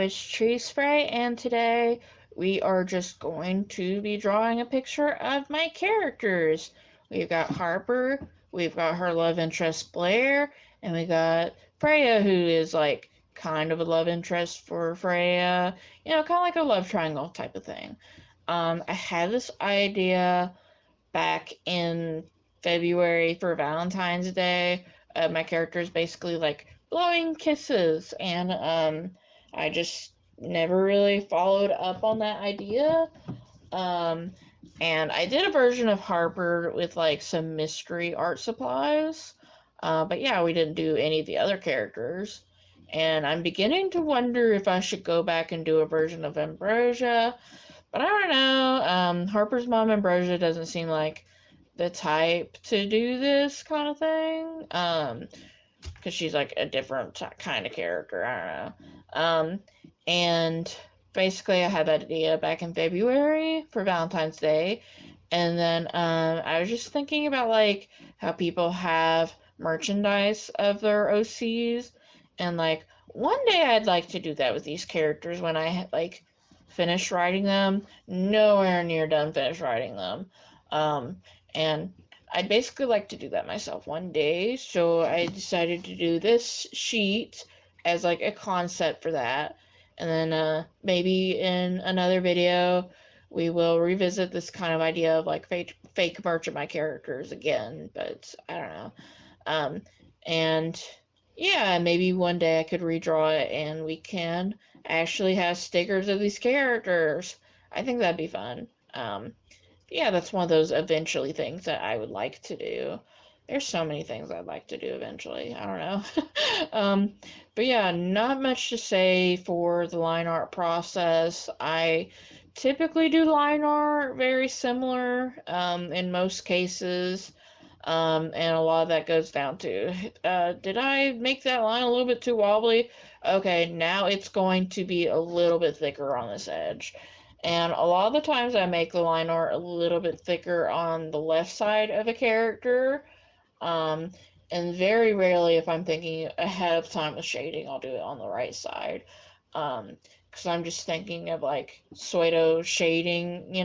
it's Cheese Spray, and today we are just going to be drawing a picture of my characters. We've got Harper, we've got her love interest Blair, and we got Freya, who is like kind of a love interest for Freya, kind of like a love triangle type of thing. I had this idea back in February for Valentine's Day. My character is basically like blowing kisses, and I just never really followed up on that idea. Um, and I did a version of Harper with like some mystery art supplies. But yeah, we didn't do any of the other characters. And I'm beginning to wonder if I should go back and do a version of Ambrosia. But I don't know. Harper's mom, Ambrosia, doesn't seem like the type to do this kind of thing. Because she's like a different kind of character. I don't know. And basically, I had that idea back in February for Valentine's Day. And then I was just thinking about like how people have merchandise of their OCs. And like one day I'd like to do that with these characters when I like finished writing them. Nowhere near done finished writing them. Um, and I'd basically like to do that myself one day, so I decided to do this sheet as like a concept for that. And then maybe in another video, we will revisit this kind of idea of like fake merch of my characters again, but I don't know. Um, and yeah, maybe one day I could redraw it and we can actually have stickers of these characters. I think that'd be fun. Yeah, that's one of those eventually things that I would like to do. There's so many things I'd like to do eventually. I don't know. um, but yeah, not much to say for the line art process. I typically do line art very similar in most cases. And a lot of that goes down to, did I make that line a little bit too wobbly? Okay, now it's going to be a little bit thicker on this edge. And a lot of the times I make the line art a little bit thicker on the left side of a character. Um, and very rarely, if I'm thinking ahead of time with shading, I'll do it on the right side. Because I'm just thinking of like pseudo shading,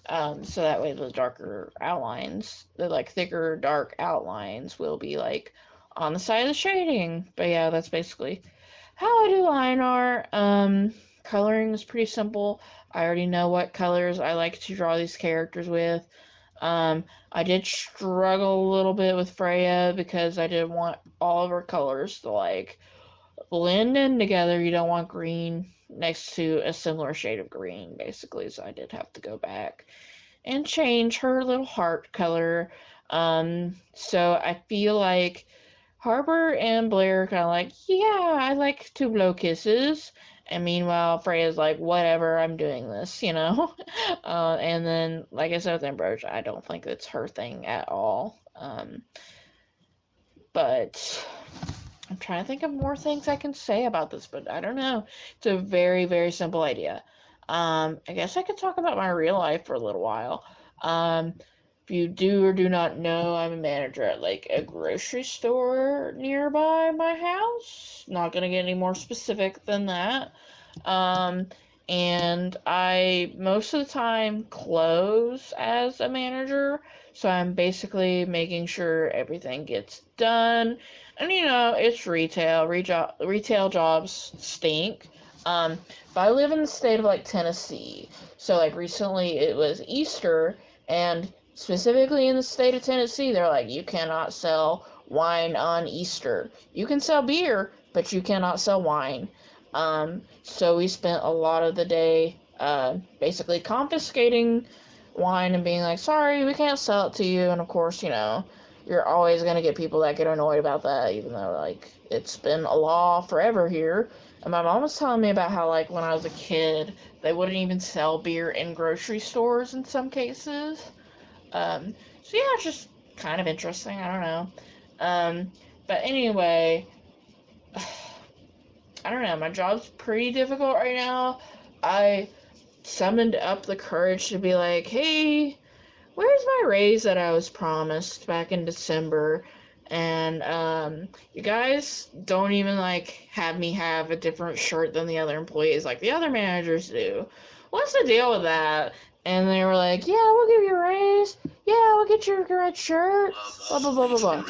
so that way the darker outlines, the like thicker dark outlines will be like on the side of the shading. But yeah, that's basically how I do line art. Coloring is pretty simple. I already know what colors I like to draw these characters with. I did struggle a little bit with Freya because I didn't want all of her colors to like blend in together. You don't want green next to a similar shade of green, basically. So I did have to go back and change her little heart color. So I feel like Harper and Blair are kind of like, yeah, I like to blow kisses. And meanwhile, Freya's like, whatever, I'm doing this. And then, like I said with Ambrosia, I don't think it's her thing at all. But I'm trying to think of more things I can say about this, but I don't know. It's a very, very simple idea. I guess I could talk about my real life for a little while. If you do or do not know, I'm a manager at like a grocery store nearby my house. Not gonna get any more specific than that. Um, and I most of the time close as a manager, so I'm basically making sure everything gets done. And it's retail. Retail jobs stink. But I live in the state of like Tennessee, so like recently it was Easter, and specifically in the state of Tennessee, they're like, you cannot sell wine on Easter. You can sell beer, but you cannot sell wine. So we spent a lot of the day basically confiscating wine and being like, sorry, we can't sell it to you. And of course, you're always going to get people that get annoyed about that, even though, like, it's been a law forever here. And my mom was telling me about how, like, when I was a kid, they wouldn't even sell beer in grocery stores in some cases. So yeah, it's just kind of interesting. I don't know. But anyway, I don't know. My job's pretty difficult right now. I summoned up the courage to be like, hey, where's my raise that I was promised back in December? And you guys don't even like have me have a different shirt than the other employees like the other managers do. What's the deal with that? And they were like, yeah, we'll give you a raise. Yeah, we'll get you a red shirt. Blah, blah, blah, blah, blah.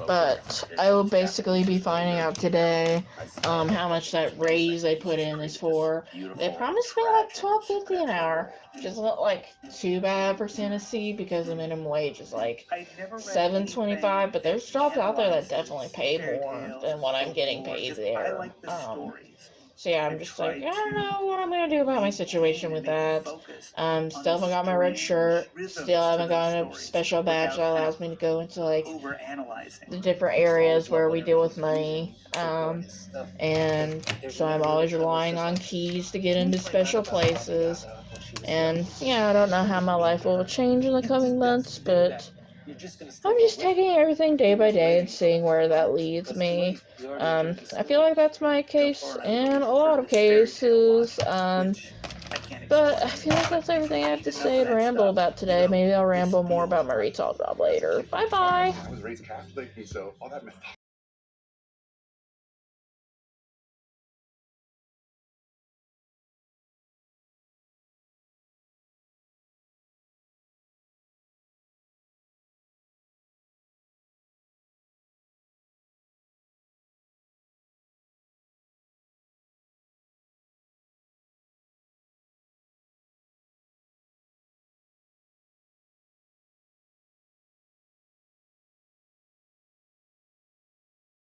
But I will basically be finding out today how much that raise they put in is for. They promised me like $12.50 an hour, which is not like too bad for Tennessee because the minimum wage is like $7.25. But there's jobs out there that definitely pay more than what I'm getting paid there. So yeah, I'm just like, I don't know what I'm gonna do about my situation with that. Still haven't got my red shirt. Still haven't gotten a special badge that allows me to go into like the different areas where we deal with money. And so I'm always relying on keys to get into special places. And yeah, I don't know how my life will change in the coming months, but I'm just taking everything day by day and seeing where that leads me. I feel like that's my case in a lot of cases. But I feel like that's everything I have to say and ramble about today. Maybe I'll ramble more about my retail job later. Bye bye.